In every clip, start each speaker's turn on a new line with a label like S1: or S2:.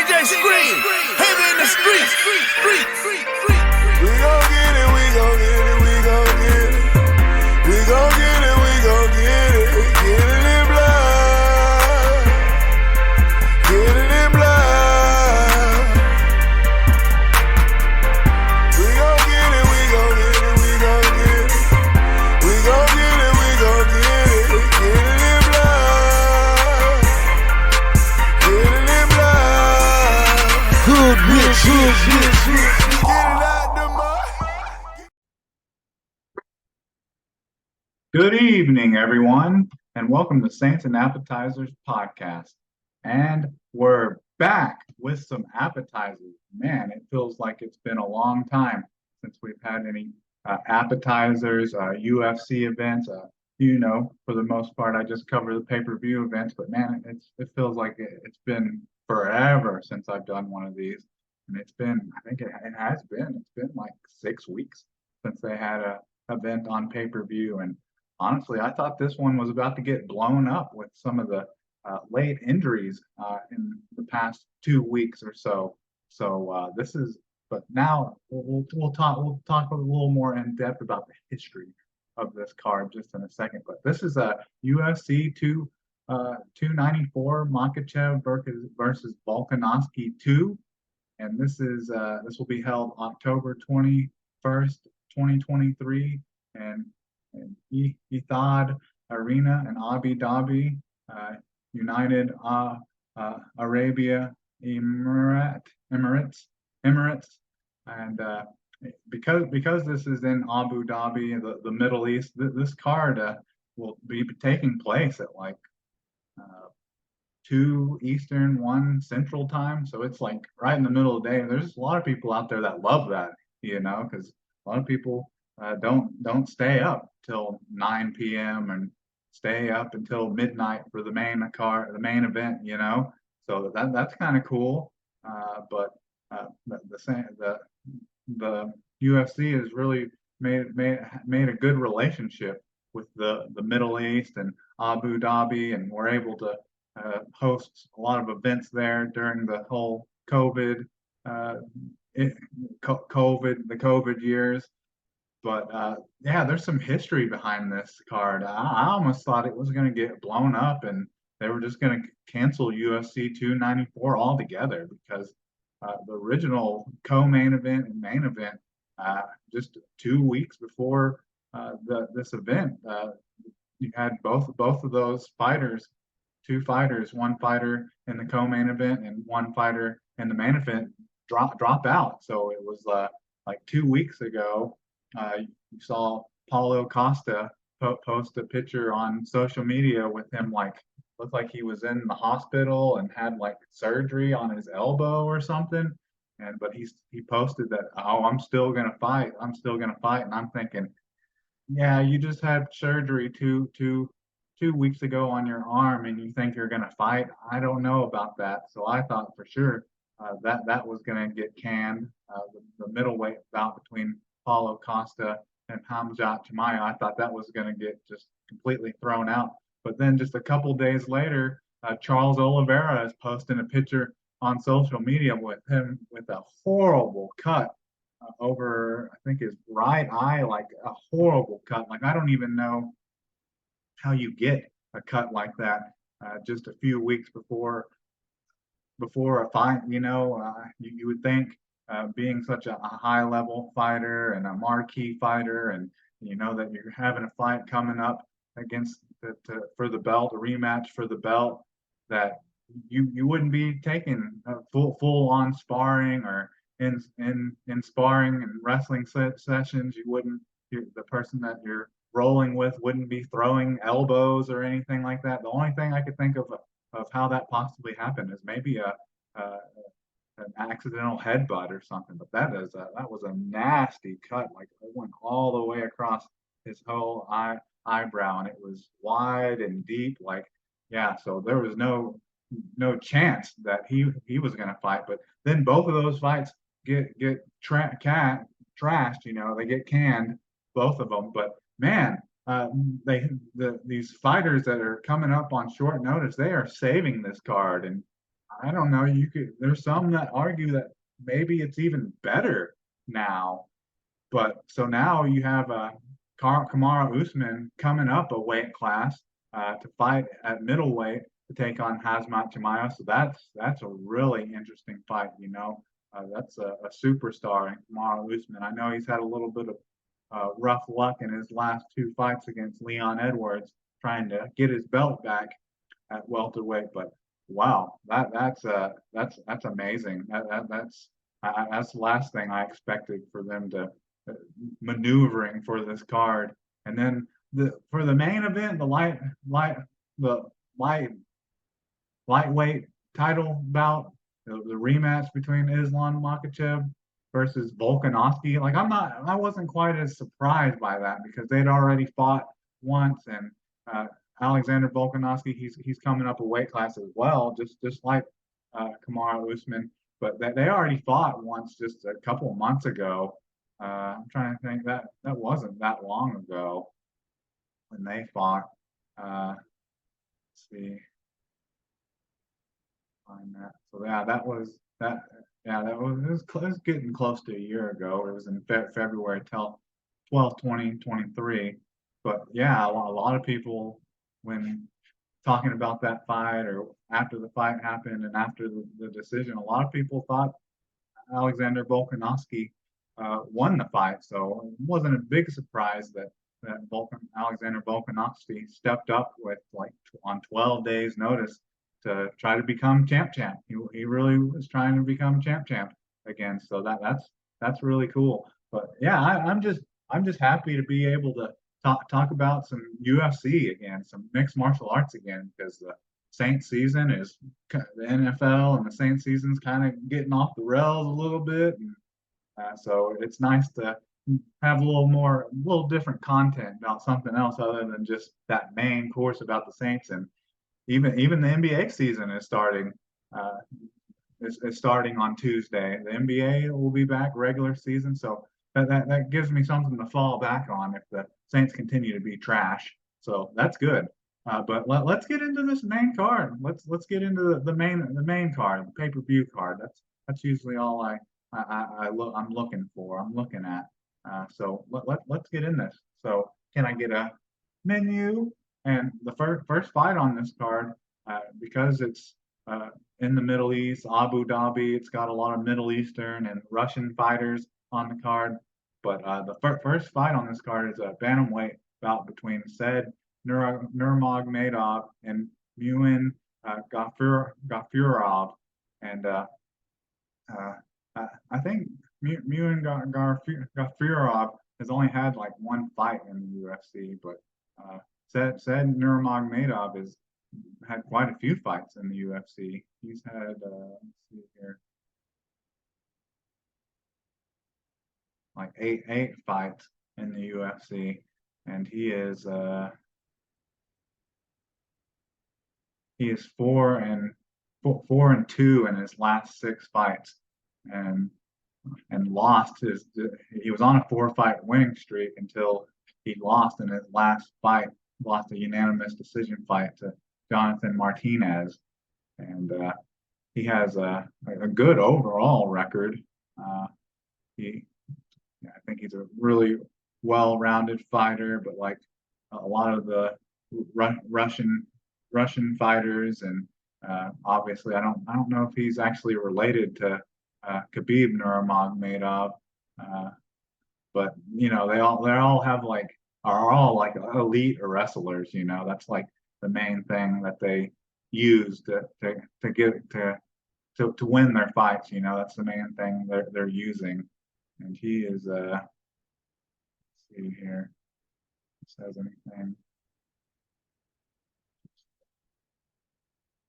S1: DJ Scream, heavy in the streets.
S2: We gon' get it, we gon' get it, we gon' get it. We gon' get it, we gon' get it. Get it in blood. Get it in blood. We gon' get it, we gon' get it, we gon' get it. We gon' get it, we gon' get it. Get it in blood. Get it in blood.
S1: Hood rich.
S2: Get it out the mud.
S3: Good evening, everyone, and welcome to Saints and Appetizers podcast. And we're back with some appetizers. Man, it feels like it's been a long time since we've had any appetizers, UFC events. For the most part, I just cover the pay-per-view events, but man, it feels like it's been forever since I've done one of these. And it's been like 6 weeks since they had a event on pay-per-view. And honestly, I thought this one was about to get blown up with some of the late injuries in the past 2 weeks or so. But now we'll talk a little more in depth about the history of this card just in a second. But this is a UFC 294 Makhachev versus Volkanovski 2, and this will be held October 21st, 2023, and Etihad Arena in Abu Dhabi, United Arabia Emirates, and because this is in Abu Dhabi, the Middle East, this card will be taking place at like 2 Eastern, 1 Central time. So it's like right in the middle of the day. There's a lot of people out there that love that, because a lot of people don't stay up till 9 p.m. and stay up until midnight for the main event, So that's kind of cool. But the UFC has really made a good relationship with the Middle East and Abu Dhabi, and we're able to host a lot of events there during the whole COVID years. But there's some history behind this card. I almost thought it was going to get blown up and they were just going to cancel UFC 294 altogether, because the original co-main event and main event, just 2 weeks before this event, you had both of those fighters, 2 fighters, 1 fighter in the co-main event and 1 fighter in the main event drop out. So it was like 2 weeks ago. You saw Paulo Costa post a picture on social media with him looked like he was in the hospital and had like surgery on his elbow or something. But he posted that, I'm still gonna fight, and I'm thinking, yeah, you just had surgery two weeks ago on your arm and you think you're gonna fight? I don't know about that. So I thought for sure that was gonna get canned. The middleweight bout between Paulo Costa and Hamzat Chimaev, I thought that was going to get just completely thrown out. But then just a couple days later, Charles Oliveira is posting a picture on social media with him with a horrible cut over, I think, his right eye, like a horrible cut. Like, I don't even know how you get a cut like that just a few weeks before a fight. You would think, being such a high level fighter and a marquee fighter, and that you're having a fight coming up against for the belt, a rematch for the belt, that you wouldn't be taking full on sparring or in sparring and wrestling sessions. The person that you're rolling with wouldn't be throwing elbows or anything like that. The only thing I could think of how that possibly happened is maybe an accidental headbutt or something. But that was a nasty cut. Like, it went all the way across his whole eyebrow, and it was wide and deep. Like, yeah, so there was no chance that he was going to fight. But then both of those fights get trashed. They get canned, both of them. But man, these fighters that are coming up on short notice, they are saving this card. And I don't know. There's some that argue that maybe it's even better now. But so now you have Kamara Usman coming up a weight class to fight at middleweight to take on Hazmat Chimaev. So that's a really interesting fight. That's a superstar in Kamara Usman. I know he's had a little bit of rough luck in his last two fights against Leon Edwards, trying to get his belt back at welterweight. But wow, that's amazing. That's the last thing I expected for them to maneuvering for this card. And then for the main event, the light lightweight title bout, the rematch between Islam Makhachev versus Volkanovski. Like I wasn't quite as surprised by that because they'd already fought once, and Alexander Volkanovski, he's coming up a weight class as well, just like Kamara Usman. But they already fought once just a couple of months ago. I'm trying to think that wasn't that long ago when they fought. Let's see, find that. So yeah, that was that. Yeah, it was getting close to a year ago. It was in February 12th, 2023. But yeah, a lot of people when talking about that fight or after the fight happened and after the decision, a lot of people thought Alexander Volkanovski won the fight. So it wasn't a big surprise that Alexander Volkanovski stepped up with like on 12 days notice to try to become champ. He really was trying to become champ again. So that's really cool. But yeah, I'm just happy to be able to talk about some UFC again, some mixed martial arts again, because the Saints season is the NFL and the Saints season's kind of getting off the rails a little bit, and so it's nice to have a little different content about something else other than just that main course about the Saints. And even the NBA season is starting. Uh, is starting on Tuesday. The NBA will be back regular season, so that gives me something to fall back on if the Saints continue to be trash. So that's good. But let's get into this main card. Let's get into the main card, the pay-per-view card. That's usually all I'm looking for. I'm looking at. So let's get in this. So can I get a menu? And the first fight on this card, because it's in the Middle East, Abu Dhabi, it's got a lot of Middle Eastern and Russian fighters on the card. But the first fight on this card is a bantamweight bout between Said Nurmagomedov and Muin Gafurov. And I think Muin Gafurov has only had like one fight in the UFC, but Said Nurmagomedov has had quite a few fights in the UFC. He's had, let's see here, like eight fights in the UFC, and he is 4-2 in his last six fights, and lost his. He was on a 4-fight winning streak until he lost in his last fight, lost a unanimous decision fight to Jonathan Martinez, and he has a good overall record. He, I think he's a really well-rounded fighter, but like a lot of the Russian fighters, and obviously I don't know if he's actually related to Khabib Nurmagomedov, but they all have like are all like elite wrestlers. That's like the main thing that they use to win their fights. That's the main thing they're using. And he is let's see here. Says anything.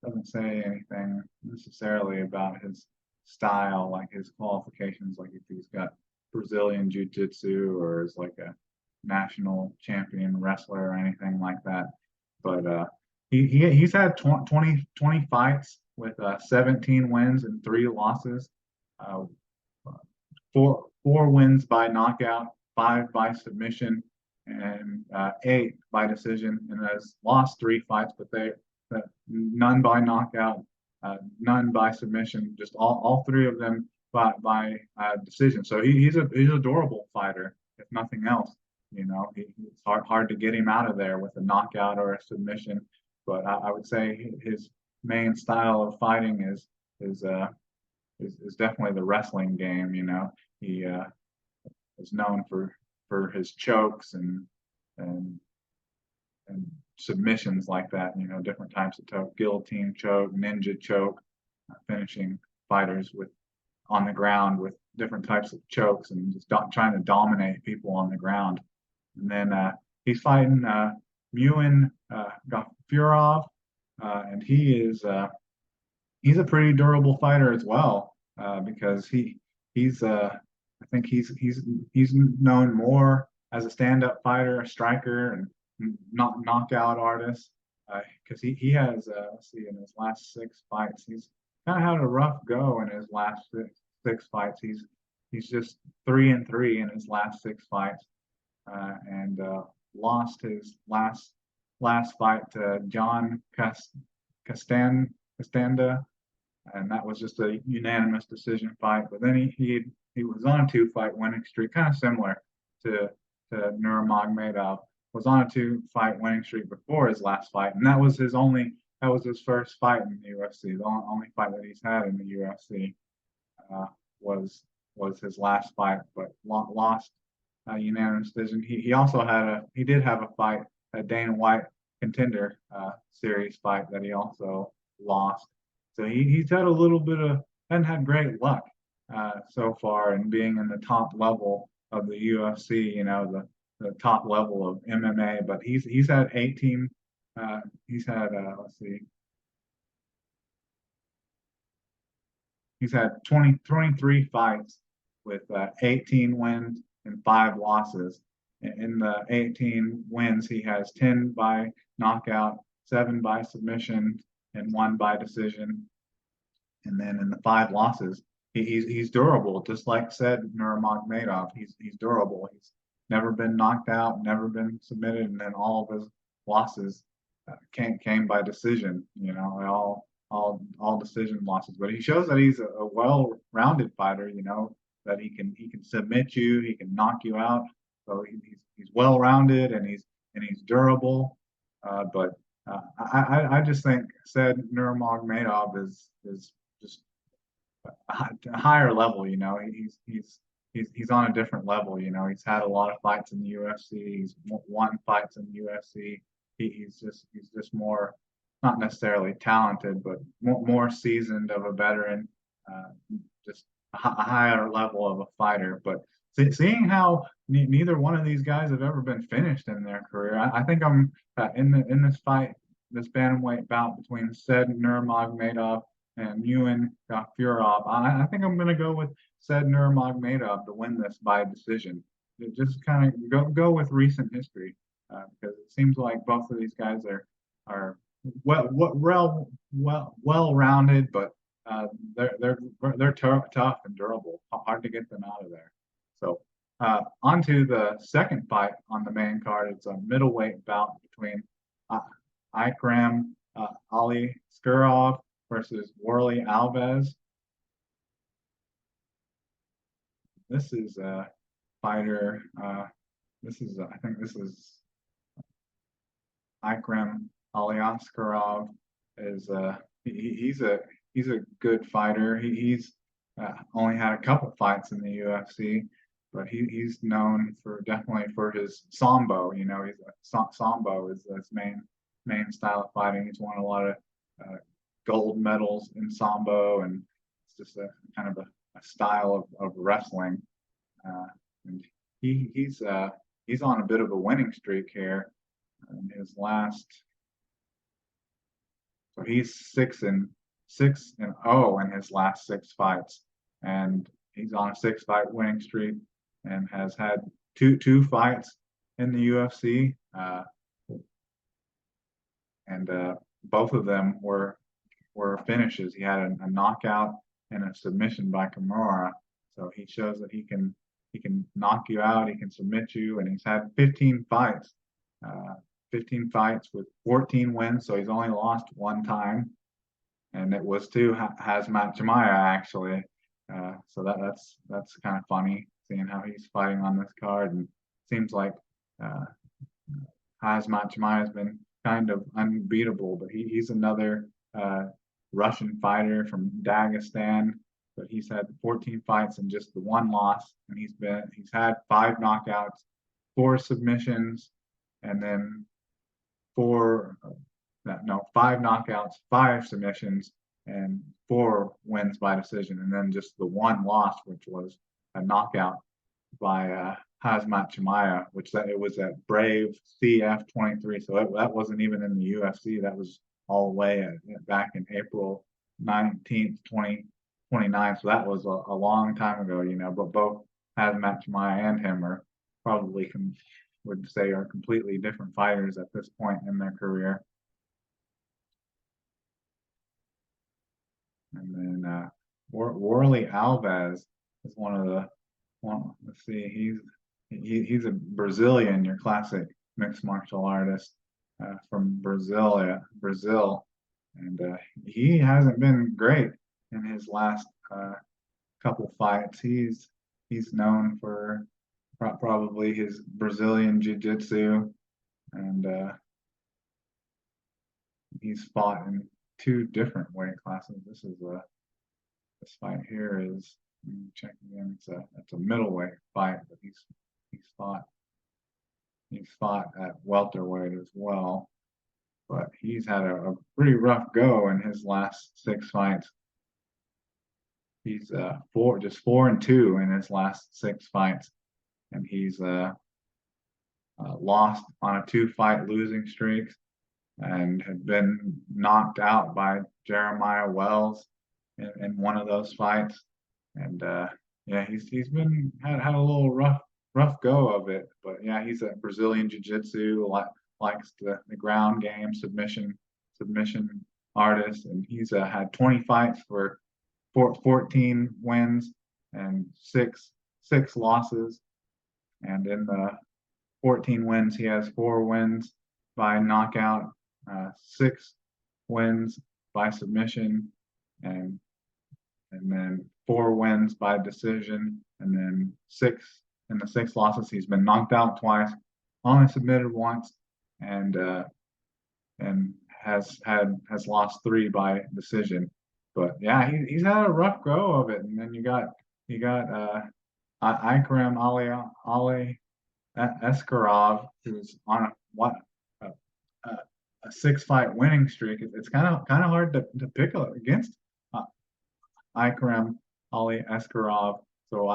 S3: Doesn't say anything necessarily about his style, like his qualifications, like if he's got Brazilian jiu-jitsu or is like a national champion wrestler or anything like that. But he's had 20 fights with 17 wins and 3 losses, uh, four wins by knockout, 5 by submission, and 8 by decision, and has lost 3 fights, but none by knockout, none by submission, just all three of them by decision. So he's a durable fighter, if nothing else. It's hard to get him out of there with a knockout or a submission. But I would say his main style of fighting is definitely the wrestling game. He is known for his chokes and and submissions like that. Different types of choke, guillotine choke, ninja choke, finishing fighters with on the ground with different types of chokes and just trying to dominate people on the ground. And then he's fighting Muin Gafurov, and he's a pretty durable fighter as well because he's I think he's known more as a stand-up fighter, a striker, and not knockout artist. Because he has let's see, in his last six fights, he's kind of had a rough go in his last six fights. He's just 3-3 in his last six fights, and lost his last fight to John Castanda, and that was just a unanimous decision fight. But then he was on a 2-fight winning streak, kind of similar to Nurmagomedov. Was on a 2-fight winning streak before his last fight, and that was his first fight in the UFC. The only fight that he's had in the UFC was his last fight, but lost unanimous decision. He did have a fight, a Dana White contender series fight that he also lost. So he's had a little bit of hasn't had great luck so far in being in the top level of the UFC. The top level of MMA, but he's had 18. He's had let's see, he's had 23 fights with 18 wins and 5 losses. In the 18 wins, he has 10 by knockout, 7 by submission, and 1 by decision. And then in the 5 losses, he's durable, just like said Nurmagomedov. He's durable. He's never been knocked out, never been submitted, and then all of his losses came by decision. All decision losses. But he shows that he's a well-rounded fighter. That he can submit you, he can knock you out. So he's well-rounded and he's durable. But I just think said Nurmagomedov is just a higher level. He's on a different level. He's had a lot of fights in the UFC. He's won fights in the UFC. He's just more, not necessarily talented, but more seasoned of a veteran. Just a higher level of a fighter. But seeing how neither one of these guys have ever been finished in their career, I think I'm in this fight, this bantamweight bout between said Nurmagomedov and Muin Gafurov. I think I'm going to go with said Nurmagomedov to win this by decision. Just kind of go with recent history because it seems like both of these guys are well-rounded, but they're tough and durable. Hard to get them out of there. So on to the second fight on the main card. It's a middleweight bout between Ikram Ali Skurov versus Warley Alves. This is a fighter. I think this is Ikram Aliaskarov. He's a good fighter. He's only had a couple fights in the UFC, but he's known definitely for his sambo. Sambo is his main style of fighting. He's won a lot of gold medals in sambo, and it's just a kind of a style of wrestling. And he's on a bit of a winning streak here. His last, so he's 6-0 in his last 6 fights, and he's on a 6-fight winning streak and has had two fights in the UFC, and both of them were finishes. He had a knockout and a submission by Kimura, so he shows that he can knock you out, he can submit you, and he's had 15 fights. 15 fights with 14 wins, so he's only lost 1 time. and it was to Hazmat Jemaya actually. So that's kind of funny seeing how he's fighting on this card, and seems like uh, Hazmat Jemaya has been kind of unbeatable, but he's another Russian fighter from Dagestan, but he's had 14 fights and just the one loss, and he's had 5 knockouts, 4 submissions, and then four no 5 knockouts, 5 submissions, and 4 wins by decision, and then just the one loss, which was a knockout by Hazmat Chimaev, which it was at Brave CF 23. So that wasn't even in the UFC. That was all the way back in April 19th, 2029. So that was a long time ago, But both Hazmat Chimaev and him are probably would say are completely different fighters at this point in their career. And then Worley Alves is one of the let's see, he's a Brazilian, your classic mixed martial artist from Brazil, and he hasn't been great in his last couple fights. He's known for probably his Brazilian jiu-jitsu, and he's fought in 2 different weight classes. This fight here is, let me check again. It's a middleweight fight, but he's fought at welterweight as well. But he's had a pretty rough go in his last 6 fights. He's 4-2 in his last 6 fights, and he's lost on a 2-fight losing streak, and had been knocked out by Jeremiah Wells in one of those fights. And yeah, he's been had a little rough go of it. But yeah, he's a Brazilian jiu-jitsu, likes the ground game, submission artist, and he's had 20 fights for 14 wins and six losses. And in the 14 wins, he has 4 wins by knockout, 6 wins by submission, and then 4 wins by decision, and then in the 6 losses he's been knocked out twice, only submitted once, and has lost 3 by decision. But yeah, he's had a rough go of it. And then you got Ikram Ali Eskarov, who's on a 6-fight winning streak. It's kind of hard to pick against Ikram Ali Eskarov. So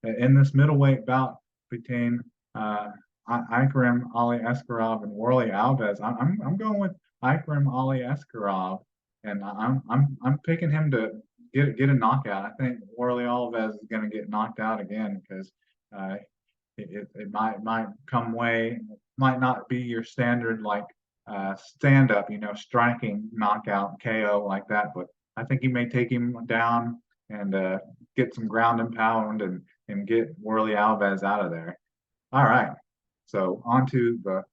S3: in this middleweight bout between Ikram Ali Eskarov and Worley Alves, I'm going with Ikram Ali Eskarov, and I'm picking him to get a knockout. I think Worley Alves is going to get knocked out again, because it might come might not be your standard like stand up, striking knockout KO like that, but I think he may take him down and get some ground and pound and get Worley Alves out of there. All right, so on to the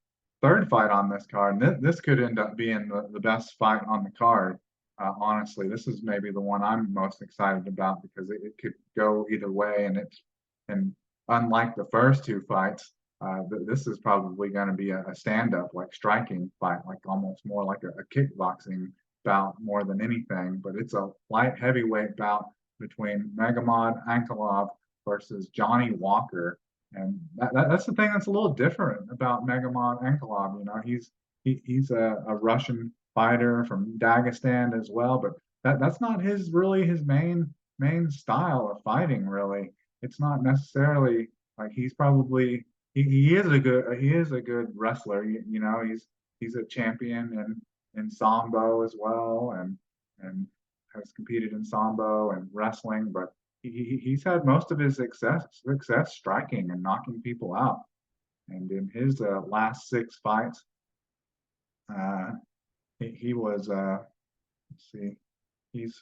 S3: third fight on this card. This could end up being the best fight on the card. Honestly, this is maybe the one I'm most excited about, because it could go either way, and unlike the first 2 fights, this is probably going to be a stand-up, like striking fight, like almost more like a kickboxing bout more than anything. But it's a light heavyweight bout between Magomed Ankalaev versus Johnny Walker, and that's the thing that's a little different about Magomed Ankalaev. He's a Russian fighter from Dagestan as well, but that's not his main style of fighting. Really, it's not necessarily like he's probably he is a good wrestler. He's a champion in sambo as well, and has competed in sambo and wrestling, but he's had most of his success striking and knocking people out. And in his last 6 fights, he was let's see, he's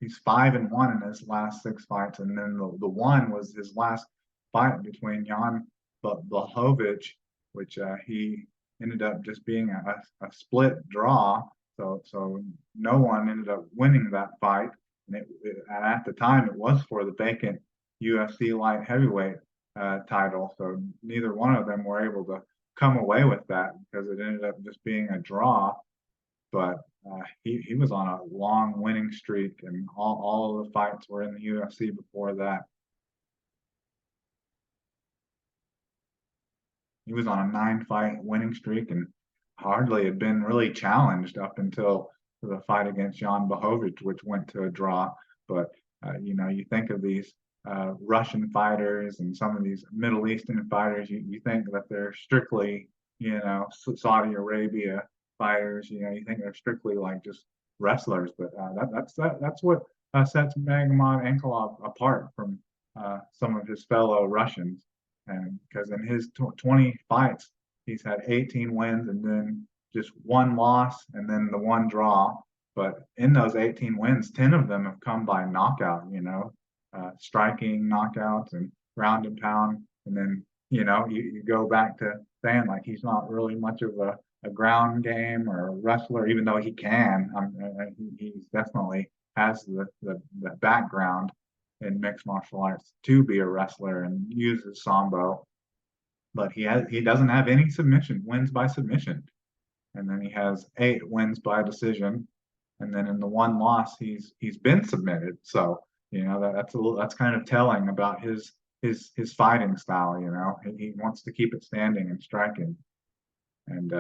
S3: 5-1 in his last 6 fights, and then the one was his last fight between Jan Blachowicz, which he ended up just being a split draw. So no one ended up winning that fight. And at the time, it was for the vacant UFC light heavyweight title. So neither one of them were able to come away with that because it ended up just being a draw. But he was on a long winning streak, and all of the fights were in the UFC before that. He was on a 9 fight winning streak and hardly had been really challenged up until the fight against Jan Blachowicz, which went to a draw. But you think of these Russian fighters and some of these Middle Eastern fighters, you think that they're strictly, Saudi Arabia fighters. You think they're strictly like just wrestlers. But that's what sets Magomedov Ankalaev apart from some of his fellow Russians. And because in his 20 fights, he's had 18 wins and then just one loss and then the one draw. But in those 18 wins, 10 of them have come by knockout, striking knockouts and ground and pound. And then, you go back to saying like he's not really much of a ground game or a wrestler, even though he can. He's definitely has the background in mixed martial arts to be a wrestler and uses sambo, but he doesn't have any submission wins by submission, and then he has 8 wins by decision, and then in the one loss he's been submitted. So that's kind of telling about his fighting style. He wants to keep it standing and striking, and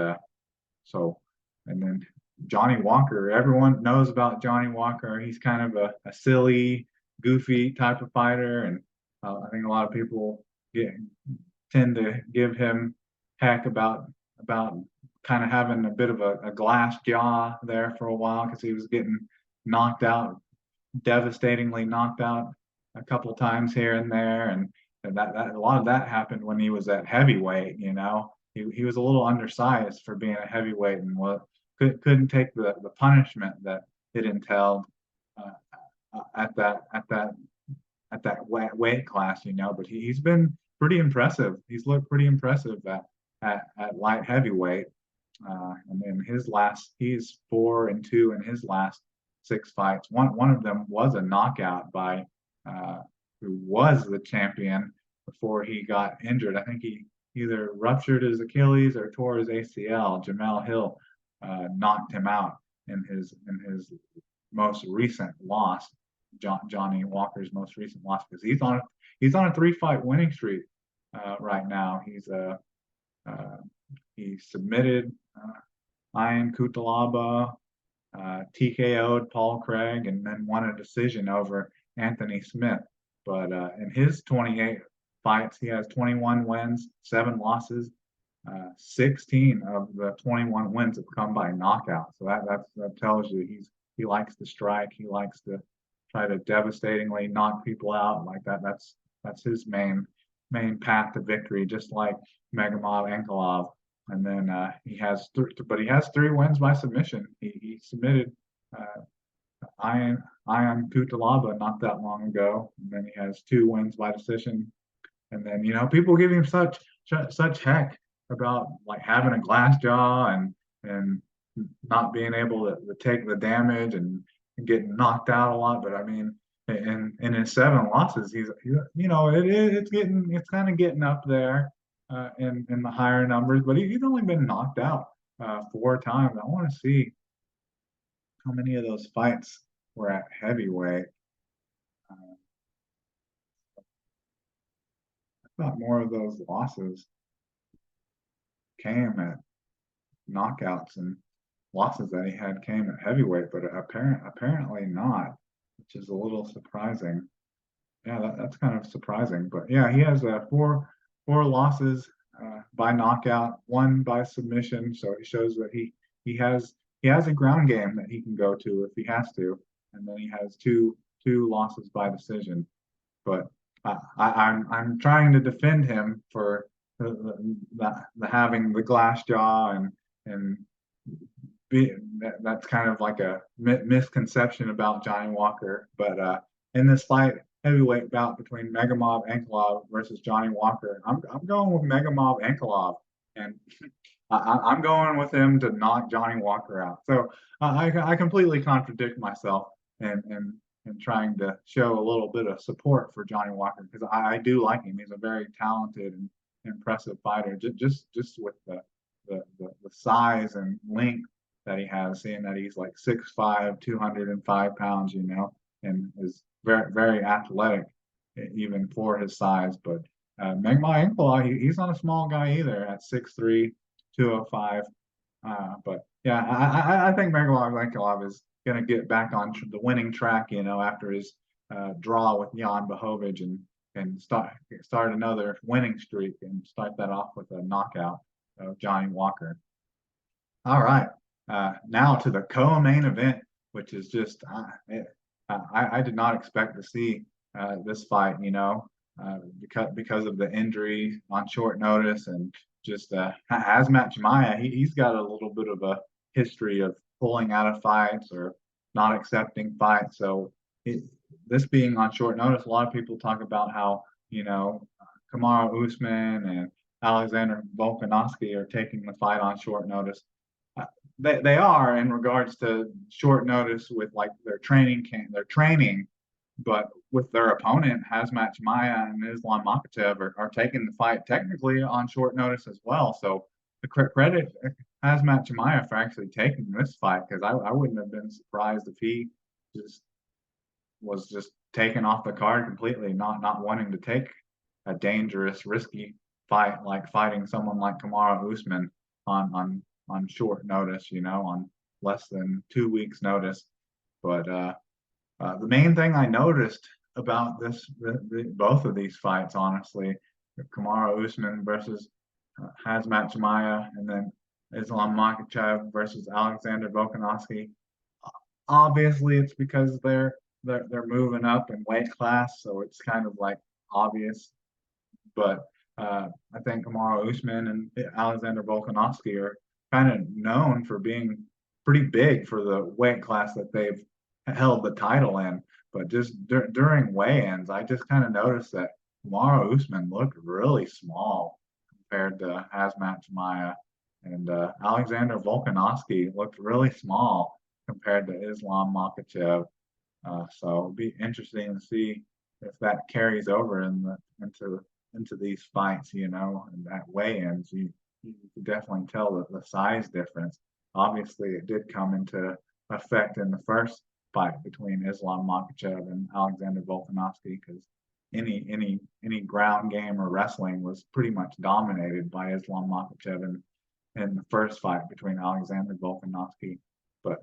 S3: so and then Johnny Walker, everyone knows about Johnny Walker. He's kind of a silly, goofy type of fighter, and I think a lot of people tend to give him heck about kind of having a bit of a glass jaw there for a while because he was getting knocked out, devastatingly knocked out a couple times here and there, and that a lot of that happened when he was at heavyweight. He was a little undersized for being a heavyweight and couldn't take the punishment that it entailed at that weight class. But he's been pretty impressive. He's looked pretty impressive at light heavyweight. And in he's 4-2 in his last 6 fights. One of them was a knockout by who was the champion before he got injured. I think he either ruptured his Achilles or tore his ACL. Jamel Hill knocked him out in his most recent loss. Johnny Walker's most recent loss, because he's on a 3-fight winning streak right now. He submitted Ian Cutelaba, TKO'd Paul Craig, and then won a decision over Anthony Smith. But in his 28 fights, he has 21 wins, 7 losses. 16 of the 21 wins have come by knockout. So that tells you he likes to strike. He likes to try to devastatingly knock people out like that. That's his main path to victory, just like Magomedov Ankalaev. And then he has 3 wins by submission. He submitted Ian Cutelaba not that long ago, and then he has 2 wins by decision. And then people give him such heck about like having a glass jaw and not being able to take the damage and getting knocked out a lot. But I mean, in his 7 losses, it's kind of getting up there in the higher numbers. But he's only been knocked out 4 times. I want to see how many of those fights were at heavyweight. I thought more of those losses came at knockouts, and losses that he had came at heavyweight, but apparently not, which is a little surprising. Yeah, that's kind of surprising. But yeah, he has 4 losses by knockout, 1 by submission. So he shows that he has a ground game that he can go to if he has to, and then he has two losses by decision. But I'm trying to defend him for the having the glass jaw and that's kind of like a misconception about Johnny Walker. But in this fight, heavyweight bout between Magomedov Ankalaev versus Johnny Walker, I'm going with Magomedov Ankalaev, and I'm going with him to knock Johnny Walker out. So I completely contradict myself and trying to show a little bit of support for Johnny Walker because I do like him. He's a very talented and impressive fighter. Just with the size and length that he has, seeing that he's like 6'5", 205 pounds, and is very athletic even for his size. But he's not a small guy either at 6'3", 205. But yeah, I think Magomedov is going to get back on the winning track, after his draw with Jan Blachowicz and start another winning streak and start that off with a knockout of Johnny Walker. All right, now to the co-main event, which is just I did not expect to see this fight, because of the injury on short notice and just Hazmat Jemaya, he's got a little bit of a history of pulling out of fights or not accepting fights. So this being on short notice, a lot of people talk about how, Kamaru Usman and Alexander Volkanovski are taking the fight on short notice. They are in regards to short notice with like their training, but with their opponent, Hazmat Jemaya and Islam Makhachev are taking the fight technically on short notice as well. So the credit Hazmat Jemaya for actually taking this fight because I wouldn't have been surprised if he just was just taken off the card completely, not wanting to take a dangerous, risky fight like fighting someone like Kamaru Usman on short notice, on less than 2 weeks notice. But the main thing I noticed about both of these fights, honestly, Kamaru Usman versus Hazmat Jemaya, and then Islam Makhachev versus Alexander Volkanovski. Obviously, it's because they're moving up in weight class, so it's kind of like obvious. But I think Kamaru Usman and Alexander Volkanovski are kind of known for being pretty big for the weight class that they've held the title in. But just during weigh-ins, I just kind of noticed that Kamaru Usman looked really small compared to Hazmat Jemaya, and Alexander Volkanovski looked really small compared to Islam Makhachev. So it'll be interesting to see if that carries over into these fights, and at weigh-ins, you could definitely tell the size difference. Obviously, it did come into effect in the first fight between Islam Makhachev and Alexander Volkanovski because any ground game or wrestling was pretty much dominated by Islam Makhachev in the first fight between Alexander Volkanovski. But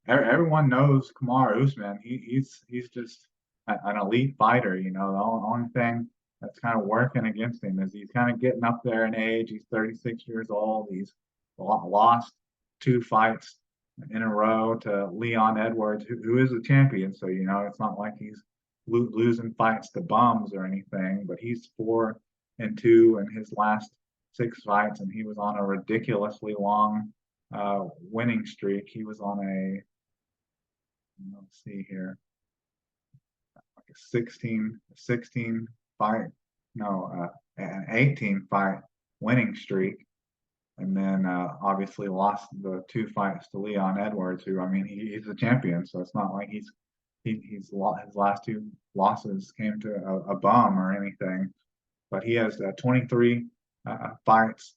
S3: everyone knows Kamaru Usman. He's just an elite fighter. The only thing that's kind of working against him is he's kind of getting up there in age. He's 36 years old. He's lost 2 fights in a row to Leon Edwards, who is a champion. So, it's not like he's losing fights to bums or anything, but he's 4-2 in his last 6 fights, and he was on a ridiculously long winning streak. He was on let's see here, like a 16 fight, no, an 18 fight winning streak. And then obviously lost the 2 fights to Leon Edwards, who, I mean, he's a champion, so it's not like he's his last 2 losses came to a bum or anything. But he has 23 fights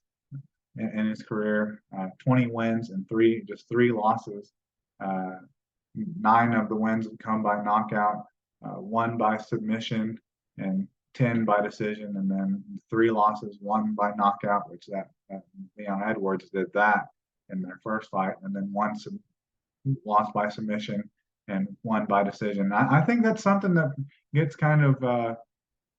S3: in his career, 20 wins and just 3 losses. 9 of the wins have come by knockout, 1 by submission, and 10 by decision, and then 3 losses, 1 by knockout, which that Leon Edwards did that in their first fight, and then 1 loss by submission and 1 by decision. I think that's something that gets kind of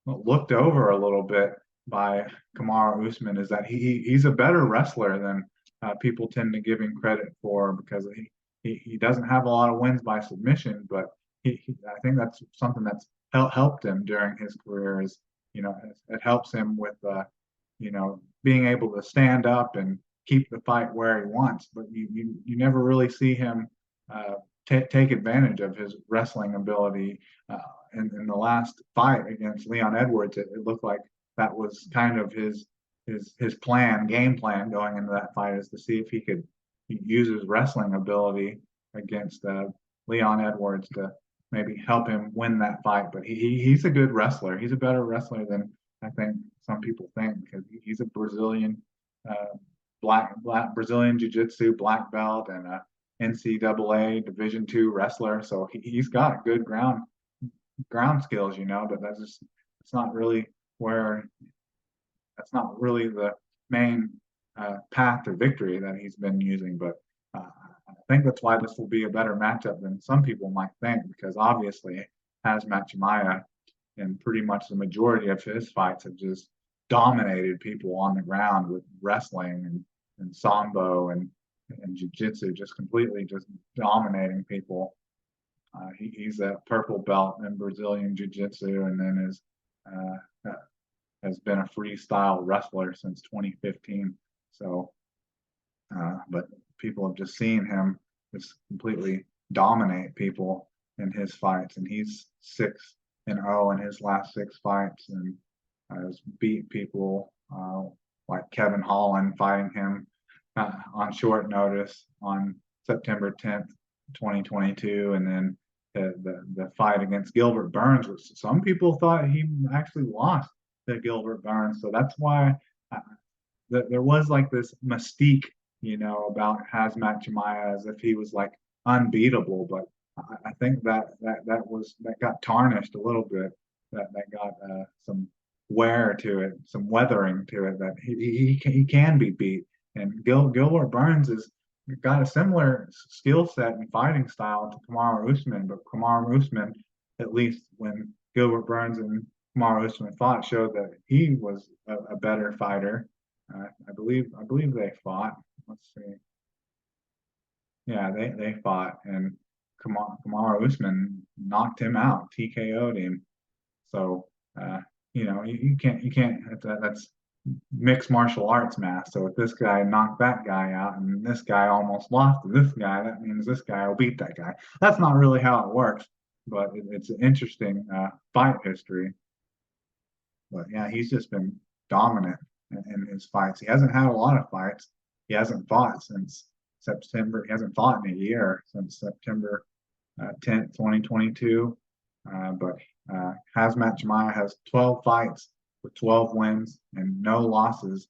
S3: looked over a little bit by Kamaru Usman, is that he's a better wrestler than people tend to give him credit for, because he doesn't have a lot of wins by submission, but I think that's something that's helped him during his career. Is it helps him with being able to stand up and keep the fight where he wants, but you never really see him take advantage of his wrestling ability. In the last fight against Leon Edwards, it looked like that was kind of his his game plan going into that fight is to see if he could use his wrestling ability against Leon Edwards to maybe help him win that fight. But he's a good wrestler. He's a better wrestler than I think some people think, because he's a Brazilian black Brazilian Jiu-Jitsu black belt and a NCAA Division II wrestler. So he's got good ground skills, but it's not really where that's not really the main path to victory that he's been using. But I think that's why this will be a better matchup than some people might think, because obviously Hazmat Chimaev in pretty much the majority of his fights have just dominated people on the ground with wrestling and sambo and jiu-jitsu, just completely just dominating people. He's a purple belt in Brazilian jiu-jitsu, and then has been a freestyle wrestler since 2015. So, but people have just seen him just completely dominate people in his fights, and he's 6-0 in his last 6 fights, and has beat people like Kevin Holland, fighting him on short notice on September 10th, 2022, and then the fight against Gilbert Burns, which some people thought he actually lost to Gilbert Burns. So that's why there was like this mystique, about Hazmat Chimaev, as if he was like unbeatable. But I think that got tarnished a little bit. That got some wear to it, some weathering to it. That he can be beat. And Gilbert Burns has got a similar skill set and fighting style to Kamaru Usman, but Kamaru Usman, at least when Gilbert Burns and Kamaru Usman fought, showed that he was a better fighter. I believe they fought. Let's see. Yeah, they fought, and Kamaru Usman knocked him out, TKO'd him. So you can't. That's mixed martial arts math. So if this guy knocked that guy out and this guy almost lost to this guy, that means this guy will beat that guy. That's not really how it works, but it's an interesting fight history. But yeah, he's just been dominant in his fights. He hasn't had a lot of fights. He hasn't fought since September. He hasn't fought in a year, since September 10th, 2022. But Hazmat Chimaev has 12 fights with 12 wins and no losses,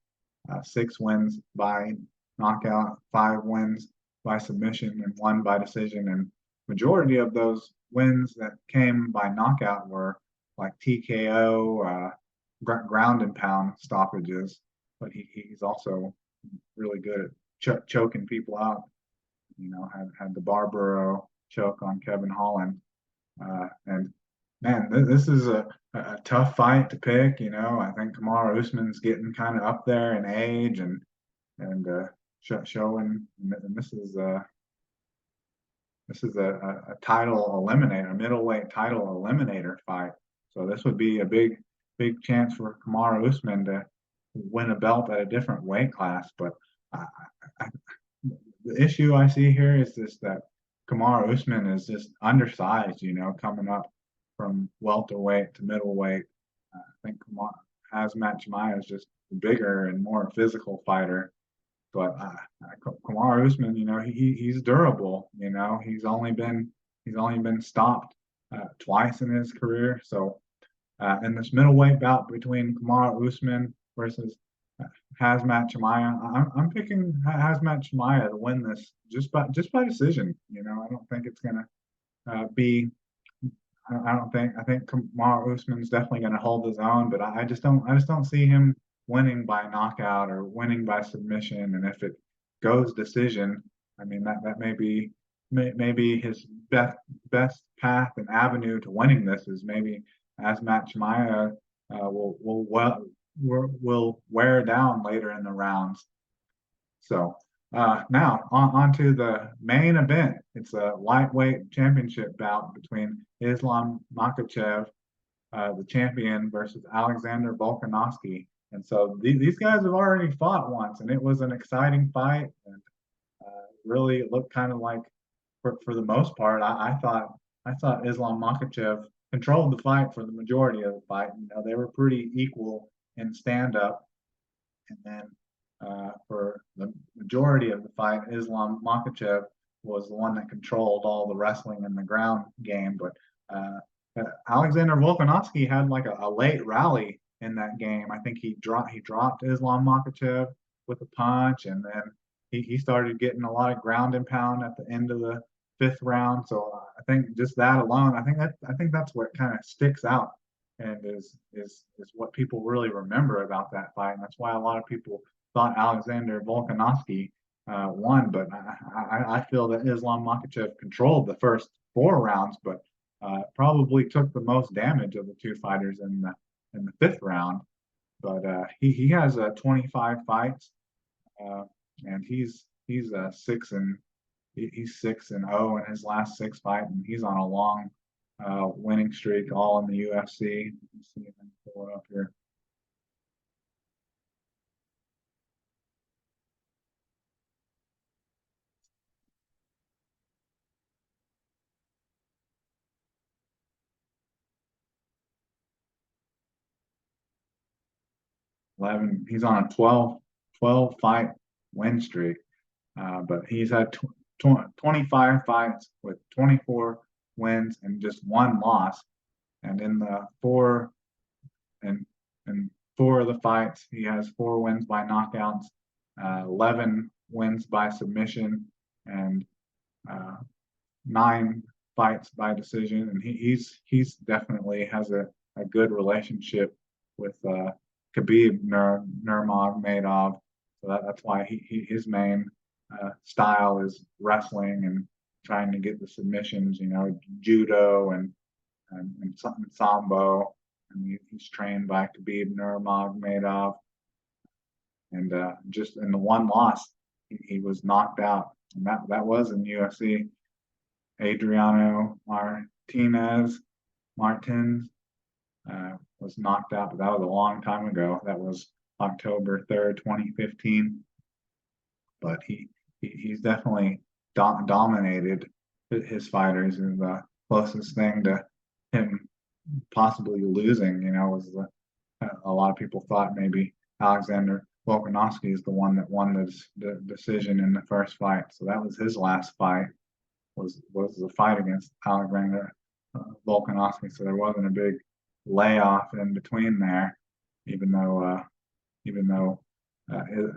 S3: 6 wins by knockout, 5 wins by submission, and 1 by decision. And majority of those wins that came by knockout were like TKO, ground and pound stoppages. But he's also really good at choking people out. Had the Barbaro choke on Kevin Holland. And man, this is a tough fight to pick. I think Kamaru Usman's getting kind of up there in age and showing. And this is a title eliminator, a middleweight title eliminator fight. So this would be a big chance for Kamaru Usman to win a belt at a different weight class. But the issue I see here is that Kamaru Usman is just undersized, coming up from welterweight to middleweight. I think Hazmat Chimaev is just a bigger and more physical fighter. But Kamaru Usman, he's durable. He's only been stopped twice in his career. So in this middleweight bout between Kamaru Usman versus Hazmat Chimaev, I'm picking Hazmat Chimaev to win this just by decision. I don't think it's gonna be. I think Kamaru Usman's definitely going to hold his own, but I just don't see him winning by knockout or winning by submission. And if it goes decision, I mean that may be his best path and avenue to winning this is maybe Hazmat Chimaev will wear down later in the rounds. So now on to the main event. It's a lightweight championship bout between Islam Makhachev, the champion, versus Alexander Volkanovski. And so these guys have already fought once, and it was an exciting fight. And really, it looked kind of like, for the most part, I thought Islam Makhachev controlled the fight for the majority of the fight. They were pretty equal in stand up. And then for the majority of the fight, Islam Makhachev was the one that controlled all the wrestling and the ground game. But Alexander Volkanovski had like a late rally in that game. I think he dropped Islam Makhachev with a punch, and then he started getting a lot of ground and pound at the end of the fifth round. So I think just that alone, I think that's what kind of sticks out and is what people really remember about that fight, and that's why a lot of people thought Alexander Volkanovski won. But I feel that Islam Makhachev controlled the first four rounds, but probably took the most damage of the two fighters in the fifth round. But he has 25 fights, uh, and he's 6-0 in his last six fights, and he's on a long winning streak, all in the UFC. Let's see if I can pull it up here. 11. He's on a 12 fight win streak, but he's had 25 fights with 24 wins and just one loss. And in the and in four of the fights, he has four wins by knockouts, 11 wins by submission, and uh, nine fights by decision. And he's definitely has a good relationship with Khabib Nurmagomedov. So that's why his main style is wrestling and trying to get the submissions. Judo and sambo. And he's trained by Khabib Nurmagomedov. And just in the one loss, he was knocked out, and that was in UFC. Adriano Martins was knocked out, but that was a long time ago. That was October 3rd, 2015. But he's definitely dominated his fighters, and the closest thing to him possibly losing, was a lot of people thought maybe Alexander Volkanovski is the one that won the decision in the first fight. So that was his last fight, was the fight against Alexander Volkanovski. So there wasn't a big layoff in between there, even though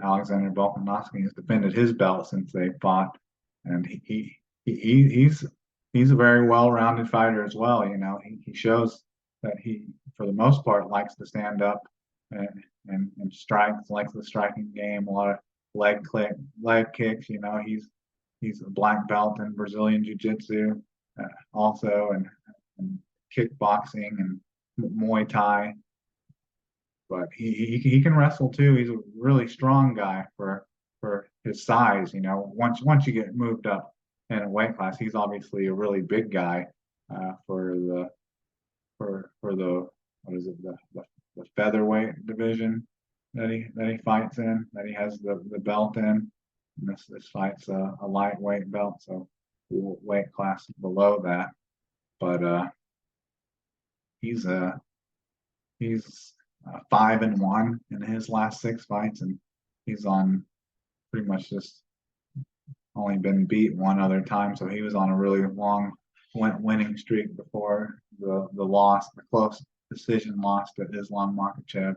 S3: Alexander Volkanovski has defended his belt since they fought, and he's a very well-rounded fighter as well. He shows that he, for the most part, likes to stand up and strikes, likes the striking game, a lot of leg kicks. He's a black belt in Brazilian Jiu-Jitsu, also, and kickboxing and Muay Thai. But he can wrestle too. He's a really strong guy for his size. Once you get moved up in a weight class, he's obviously a really big guy for the what is it, the featherweight division that he fights in, that he has the belt in. And this fight's a lightweight belt, so weight class below that. But he's 5-1 in his last six fights, and he's on pretty much just only been beat one other time. So he was on a really long winning streak before the close decision loss to Islam Makhachev.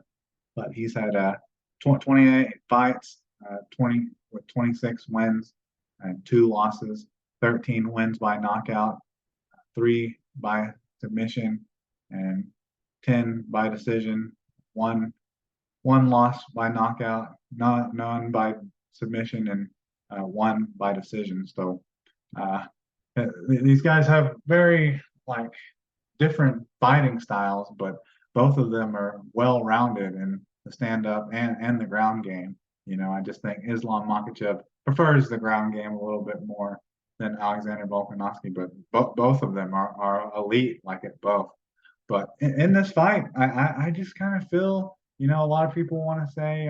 S3: But he's had 28 fights, 26 wins and two losses, 13 wins by knockout, 3 by submission, and 10 by decision. One loss by knockout, none by submission, and 1 by decision. So these guys have very different fighting styles, but both of them are well-rounded in the stand-up and the ground game. I just think Islam Makhachev prefers the ground game a little bit more than Alexander Volkanovski, but both of them are elite at both. But in this fight, I just kind of feel, a lot of people want to say,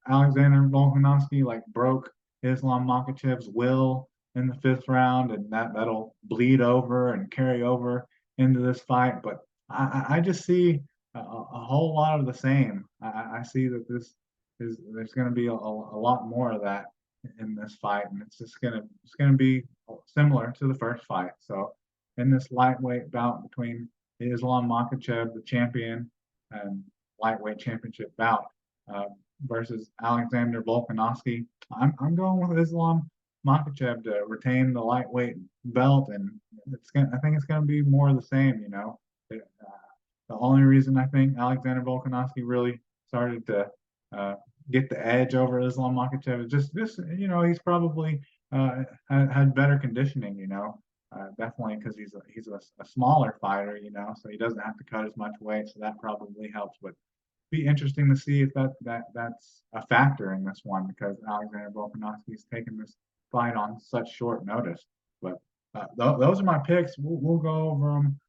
S3: Alexander Volkanovski broke Islam Makhachev's will in the fifth round, and that'll bleed over and carry over into this fight. But I just see a whole lot of the same. I see that there's going to be a lot more of that in this fight, and it's gonna be similar to the first fight. So in this lightweight bout between Islam Makhachev, the champion, and lightweight championship bout uh, versus Alexander Volkanovski, I'm going with Islam Makhachev to retain the lightweight belt, and I think it's gonna be more of the same. The only reason I think Alexander Volkanovski really started to uh, get the edge over Islam Makhachev is just this, he's probably had better conditioning, definitely because he's a smaller fighter, so he doesn't have to cut as much weight, so that probably helps. But be interesting to see if that's a factor in this one because Alexander Volkanovski's taken this fight on such short notice. But those are my picks. We'll go over them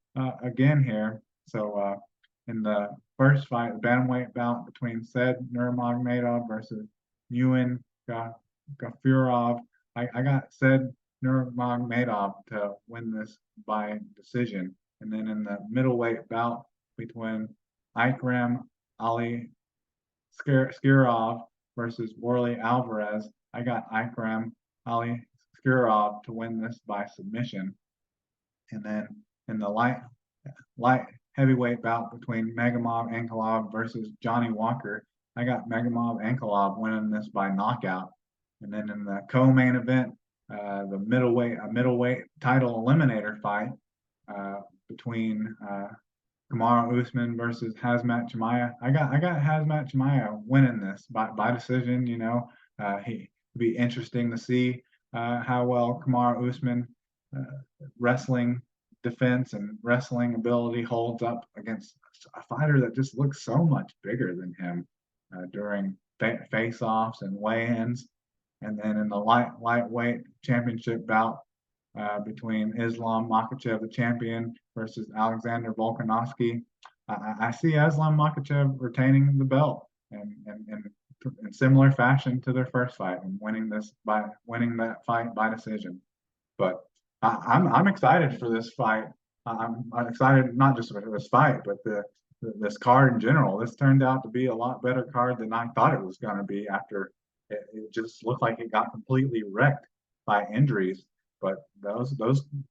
S3: again here. So in the first fight, the bantamweight bout between Said Nurmagomedov versus Ewan Gafurov, I got Said Nurmagomedov to win this by decision. And then in the middleweight bout between Ikram Ali Skirov versus Warley Alvarez, I got Ikram Ali Skirov to win this by submission. And then in the light heavyweight bout between Magomedov Ankalaev versus Johnny Walker, I got Magomedov Ankalaev winning this by knockout. And then in the co-main event, the middleweight title eliminator fight between Kamaru Usman versus Hazmat Chimaev. I got Hazmat Chimaev winning this by decision. He be interesting to see how well Kamaru Usman wrestling defense and wrestling ability holds up against a fighter that just looks so much bigger than him during face-offs and weigh-ins. And then in the lightweight championship bout between Islam Makhachev, the champion, versus Alexander Volkanovski, I see Islam Makhachev retaining the belt and in similar fashion to their first fight and winning that fight by decision. But I'm excited for this fight. I'm excited not just for this fight, but this card in general. This turned out to be a lot better card than I thought it was going to be after it just looked like it got completely wrecked by injuries. But those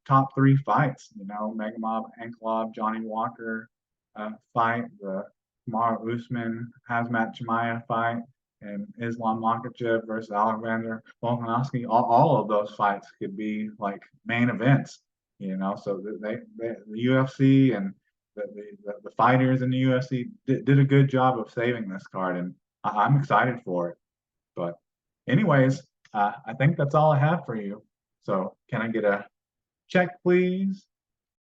S3: top three fights, Magomedov Ankalaev, Johnny Walker fight, the Kamaru Usman, Hazmat Chimaev fight, and Islam Makhachev versus Alexander Volkanovski, all of those fights could be like main events, So the UFC and the fighters in the UFC did a good job of saving this card, and I'm excited for it. But anyways, I think that's all I have for you. So can I get a check, please?